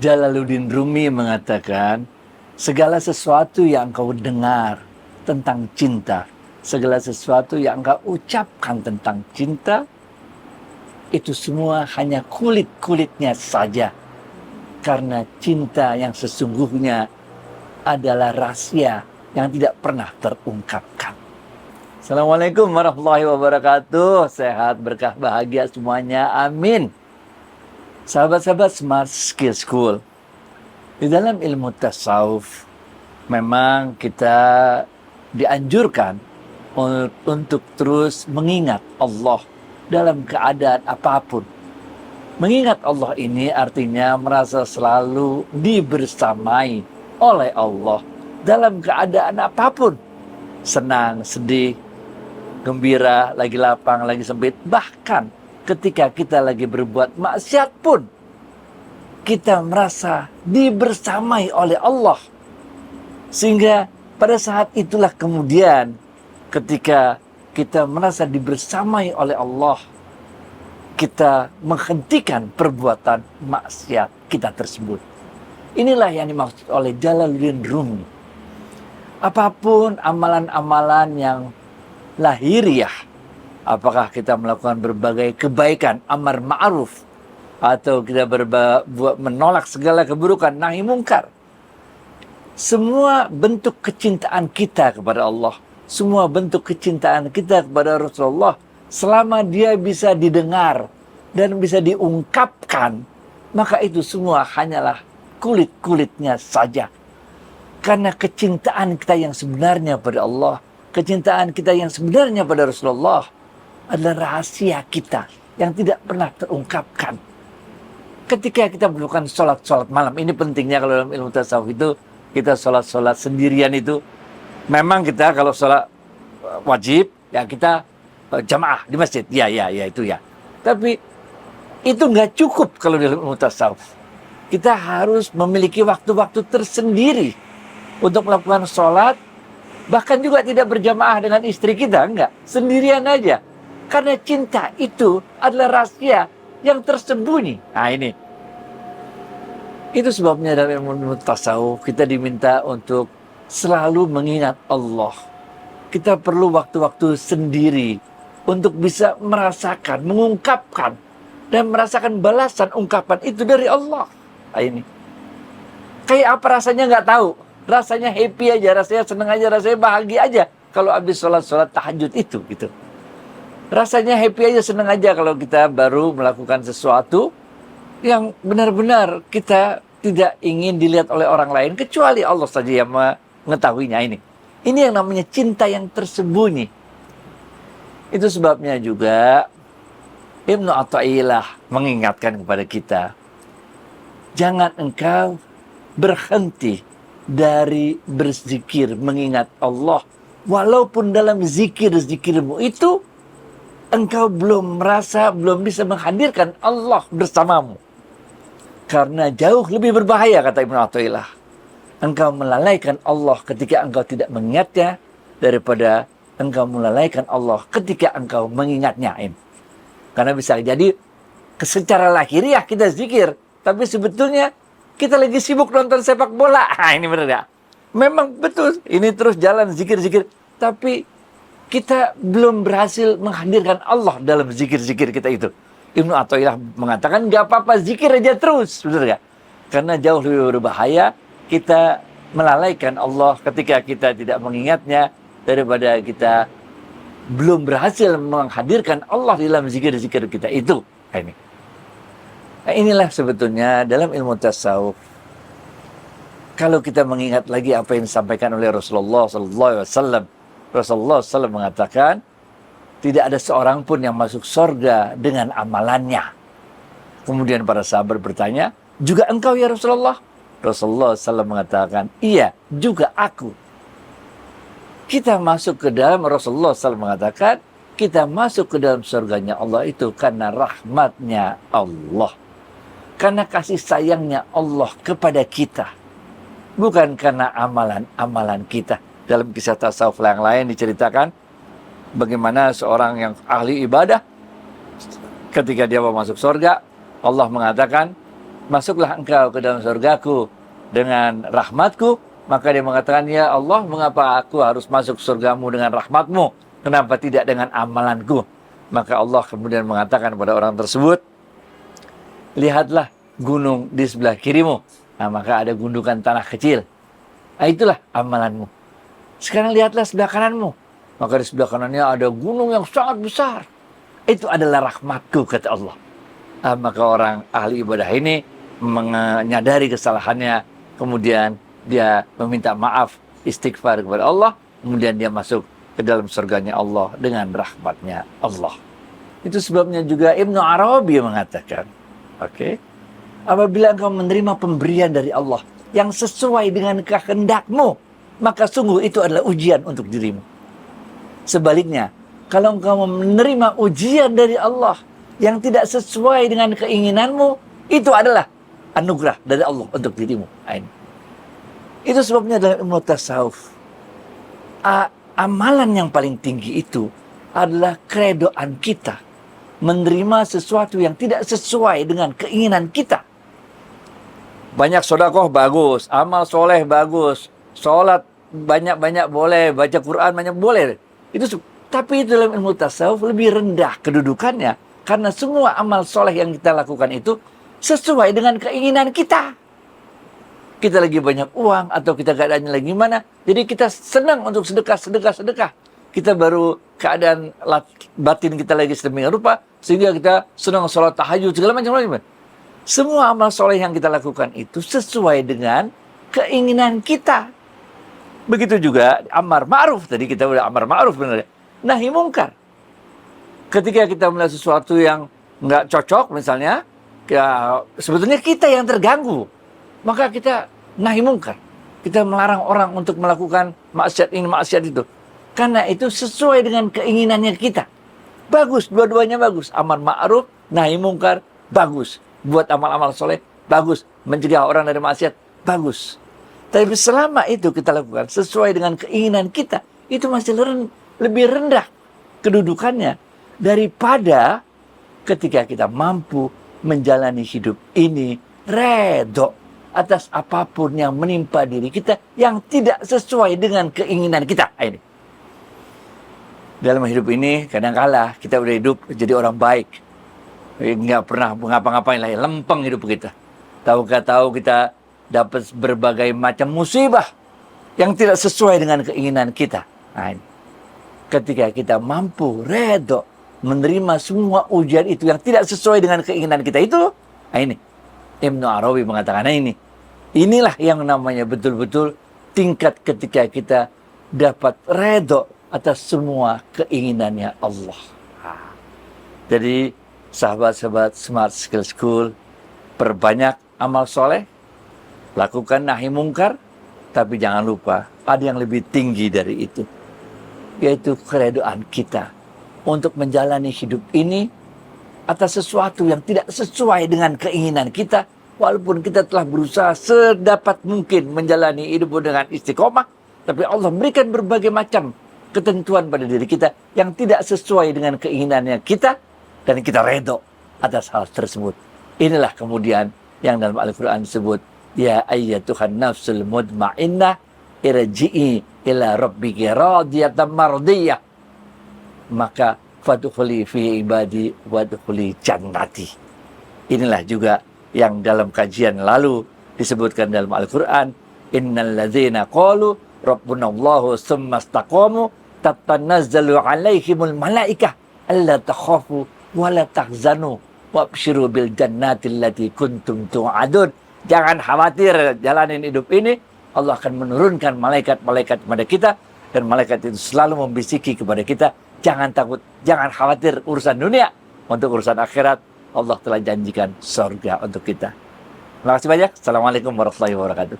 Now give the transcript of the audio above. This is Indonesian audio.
Jalaluddin Rumi mengatakan, segala sesuatu yang kau dengar tentang cinta, segala sesuatu yang kau ucapkan tentang cinta, itu semua hanya kulit-kulitnya saja. Karena cinta yang sesungguhnya adalah rahasia yang tidak pernah terungkapkan. Assalamualaikum warahmatullahi wabarakatuh. Sehat, berkah, bahagia semuanya. Amin. Sahabat-sahabat Smart Skill School, di dalam ilmu tasawuf memang kita dianjurkan untuk terus mengingat Allah dalam keadaan apapun. Mengingat Allah ini artinya merasa selalu dibersamai oleh Allah dalam keadaan apapun. Senang, sedih, gembira, lagi lapang, lagi sempit. Bahkan ketika kita lagi berbuat maksiat pun, kita merasa dibersamai oleh Allah. Sehingga pada saat itulah kemudian ketika kita merasa dibersamai oleh Allah, kita menghentikan perbuatan maksiat kita tersebut. Inilah yang dimaksud oleh Jalaluddin Rumi. Apapun amalan-amalan yang lahiriah, apakah kita melakukan berbagai kebaikan, amar ma'ruf, atau kita menolak segala keburukan, nahi mungkar. Semua bentuk kecintaan kita kepada Allah, semua bentuk kecintaan kita kepada Rasulullah, selama dia bisa didengar dan bisa diungkapkan, maka itu semua hanyalah kulit-kulitnya saja. Karena kecintaan kita yang sebenarnya pada Allah, kecintaan kita yang sebenarnya pada Rasulullah adalah rahasia kita yang tidak pernah terungkapkan. Ketika kita melakukan sholat malam, ini pentingnya kalau dalam ilmu tasawuf itu, kita sholat sendirian itu, memang kita kalau sholat wajib, ya kita jamaah di masjid, ya itu ya. Tapi itu nggak cukup kalau dalam ilmu tasawuf. Kita harus memiliki waktu-waktu tersendiri untuk melakukan sholat, bahkan juga tidak berjamaah dengan istri kita, enggak, sendirian aja. Karena cinta itu adalah rahasia yang tersembunyi. Nah ini. Itu sebabnya dalam ilmu tasawuf kita diminta untuk selalu mengingat Allah. Kita perlu waktu-waktu sendiri untuk bisa merasakan, mengungkapkan, dan merasakan balasan ungkapan itu dari Allah. Nah ini. Kayak apa rasanya nggak tahu. Rasanya happy aja, rasanya senang aja, rasanya bahagia aja kalau habis sholat tahajud itu gitu. Rasanya happy aja, senang aja kalau kita baru melakukan sesuatu yang benar-benar kita tidak ingin dilihat oleh orang lain, kecuali Allah saja yang mengetahuinya ini. Ini yang namanya cinta yang tersembunyi. Itu sebabnya juga Ibnu Athaillah mengingatkan kepada kita, jangan engkau berhenti dari berzikir, mengingat Allah, walaupun dalam zikir-zikirmu itu engkau belum merasa, belum bisa menghadirkan Allah bersamamu. Karena jauh lebih berbahaya, kata Ibnu Athaillah, engkau melalaikan Allah ketika engkau tidak mengingatnya, daripada engkau melalaikan Allah ketika engkau mengingatnya. Karena bisa jadi secara lahiriah kita zikir, tapi sebetulnya kita lagi sibuk nonton sepak bola. Nah, ini benar ya? Memang betul, ini terus jalan zikir-zikir, tapi kita belum berhasil menghadirkan Allah dalam zikir-zikir kita itu. Ibnu Athaillah mengatakan, gak apa-apa, zikir aja terus, benar gak? Karena jauh lebih berbahaya kita melalaikan Allah ketika kita tidak mengingatnya, daripada kita belum berhasil menghadirkan Allah dalam zikir-zikir kita itu. Nah, inilah sebetulnya dalam ilmu tasawuf. Kalau kita mengingat lagi apa yang disampaikan oleh Rasulullah SAW, Rasulullah SAW mengatakan, tidak ada seorang pun yang masuk surga dengan amalannya. Kemudian para sahabat bertanya, juga engkau ya Rasulullah? Rasulullah SAW mengatakan, iya, juga aku. Kita masuk ke dalam, Rasulullah SAW mengatakan, kita masuk ke dalam surganya Allah itu karena rahmatnya Allah. Karena kasih sayangnya Allah kepada kita. Bukan karena amalan-amalan kita. Dalam kisah tasawuf yang lain diceritakan, bagaimana seorang yang ahli ibadah, ketika dia mau masuk surga, Allah mengatakan, masuklah engkau ke dalam surgaku dengan rahmatku. Maka dia mengatakan, ya Allah, mengapa aku harus masuk surgamu dengan rahmatmu? Kenapa tidak dengan amalanku? Maka Allah kemudian mengatakan kepada orang tersebut, lihatlah gunung di sebelah kirimu. Nah, maka ada gundukan tanah kecil. Nah, itulah amalanmu. Sekarang lihatlah sebelah kananmu. Maka di sebelah kanannya ada gunung yang sangat besar. Itu adalah rahmatku, kata Allah. Nah, maka orang ahli ibadah ini menyadari kesalahannya. Kemudian dia meminta maaf, istighfar kepada Allah. Kemudian dia masuk ke dalam surganya Allah dengan rahmatnya Allah. Itu sebabnya juga Ibnu Arabi mengatakan, apabila engkau menerima pemberian dari Allah yang sesuai dengan kehendakmu, maka sungguh itu adalah ujian untuk dirimu. Sebaliknya, kalau engkau menerima ujian dari Allah yang tidak sesuai dengan keinginanmu, itu adalah anugerah dari Allah untuk dirimu. Itu sebabnya dalam ilmu tasawuf, amalan yang paling tinggi itu adalah keredoan kita menerima sesuatu yang tidak sesuai dengan keinginan kita. Banyak sedekah bagus, amal soleh bagus, sholat banyak-banyak boleh, baca Quran banyak boleh. Tapi itu dalam ilmu tasawuf lebih rendah kedudukannya, karena semua amal soleh yang kita lakukan itu sesuai dengan keinginan kita. Kita lagi banyak uang atau kita keadaannya lagi gimana, jadi kita senang untuk sedekah. Kita baru keadaan batin kita lagi sedemikian rupa sehingga kita senang sholat tahajud segala macam. Semua amal soleh yang kita lakukan itu sesuai dengan keinginan kita. Begitu juga amar ma'ruf. Tadi kita udah amar ma'ruf, benar ya? Nahi mungkar. Ketika kita melihat sesuatu yang nggak cocok misalnya, ya sebetulnya kita yang terganggu, maka kita nahi mungkar. Kita melarang orang untuk melakukan maksiat ini, maksiat itu. Karena itu sesuai dengan keinginannya kita. Bagus, dua-duanya bagus. Amar ma'ruf, nahi mungkar, bagus. Buat amal-amal soleh, bagus. Mencegah orang dari maksiat, bagus. Tapi selama itu kita lakukan sesuai dengan keinginan kita, itu masih lebih rendah kedudukannya daripada ketika kita mampu menjalani hidup ini redho atas apapun yang menimpa diri kita yang tidak sesuai dengan keinginan kita. Ini. Dalam hidup ini kadang-kala kita udah hidup jadi orang baik, nggak pernah ngapa-ngapain lah, lempeng hidup kita. Tahu kita dapat berbagai macam musibah yang tidak sesuai dengan keinginan kita. Nah, ini. Ketika kita mampu redho menerima semua ujian itu yang tidak sesuai dengan keinginan kita itu, nah ini Ibnu Arabi mengatakan, nah inilah yang namanya betul-betul tingkat ketika kita dapat redho atas semua keinginannya Allah. Jadi sahabat-sahabat Smart Skill School, perbanyak amal soleh, lakukan nahi mungkar, tapi jangan lupa ada yang lebih tinggi dari itu, yaitu keredoan kita untuk menjalani hidup ini atas sesuatu yang tidak sesuai dengan keinginan kita, walaupun kita telah berusaha sedapat mungkin menjalani hidup dengan istiqomah, tapi Allah memberikan berbagai macam ketentuan pada diri kita yang tidak sesuai dengan keinginannya kita, dan kita redho atas hal tersebut. Inilah kemudian yang dalam Al-Quran disebut, ya ayyatuhan nafsul mutmainnah irji'i ila rabbiki radiyatan mardiyah, maka fadkhuli fi ibadi wadkhuli jannati. Inilah juga yang dalam kajian lalu disebutkan dalam Al-Quran, innal ladzina qalu rabbunallahu tsumma istaqamu tatanazzalu alaihimul malaikah alla takhafu wa la tahzanu wabsyiru bil jannati allati kuntum tu'adun. Jangan khawatir jalanin hidup ini, Allah akan menurunkan malaikat-malaikat kepada kita, dan malaikat itu selalu membisiki kepada kita, jangan takut, jangan khawatir urusan dunia, untuk urusan akhirat Allah telah janjikan surga untuk kita. Terima kasih banyak. Assalamualaikum warahmatullahi wabarakatuh.